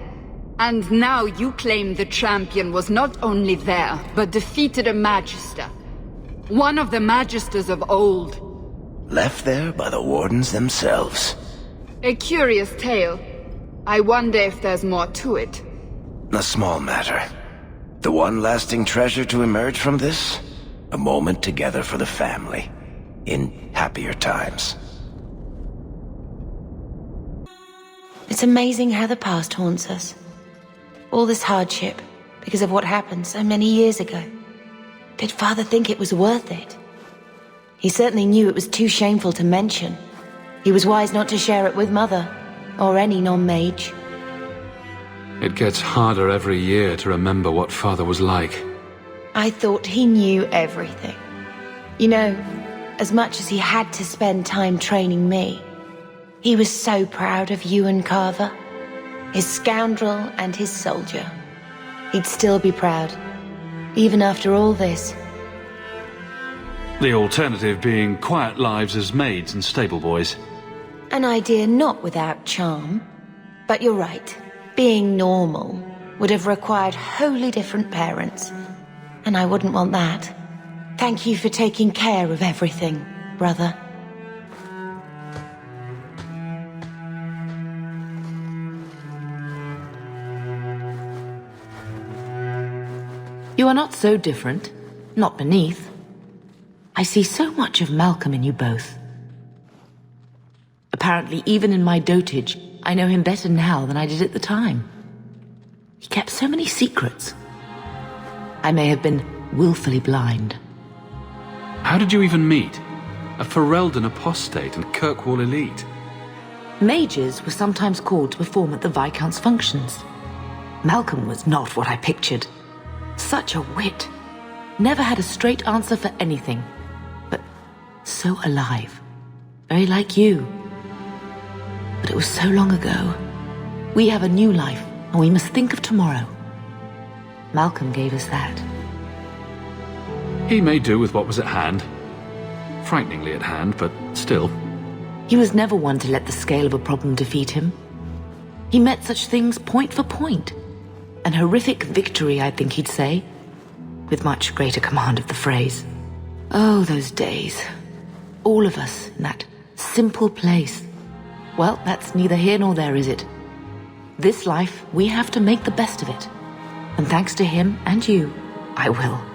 And now you claim the champion was not only there, but defeated a Magister. One of the Magisters of old. Left there by the Wardens themselves. A curious tale. I wonder if there's more to it. A small matter. The one lasting treasure to emerge from this? A moment together for the family. In happier times. It's amazing how the past haunts us. All this hardship, because of what happened so many years ago. Did Father think it was worth it? He certainly knew it was too shameful to mention. He was wise not to share it with Mother, or any non-mage. It gets harder every year to remember what Father was like. I thought he knew everything. You know, as much as he had to spend time training me, he was so proud of you and Carver. His scoundrel and his soldier. He'd still be proud, even after all this. The alternative being quiet lives as maids and stable boys. An idea not without charm. But you're right. Being normal would have required wholly different parents. And I wouldn't want that. Thank you for taking care of everything, brother. You are not so different. Not beneath. I see so much of Malcolm in you both. Apparently, even in my dotage, I know him better now than I did at the time. He kept so many secrets. I may have been willfully blind. How did you even meet? A Ferelden apostate and Kirkwall elite. Mages were sometimes called to perform at the Viscount's functions. Malcolm was not what I pictured. Such a wit. Never had a straight answer for anything. But so alive. Very like you. But it was so long ago. We have a new life, and we must think of tomorrow. Malcolm gave us that. He made do with what was at hand. Frighteningly at hand, but still. He was never one to let the scale of a problem defeat him. He met such things point for point. An horrific victory, I think he'd say, with much greater command of the phrase. Oh, those days. All of us in that simple place. Well, that's neither here nor there, is it? This life, we have to make the best of it. And thanks to him and you, I will.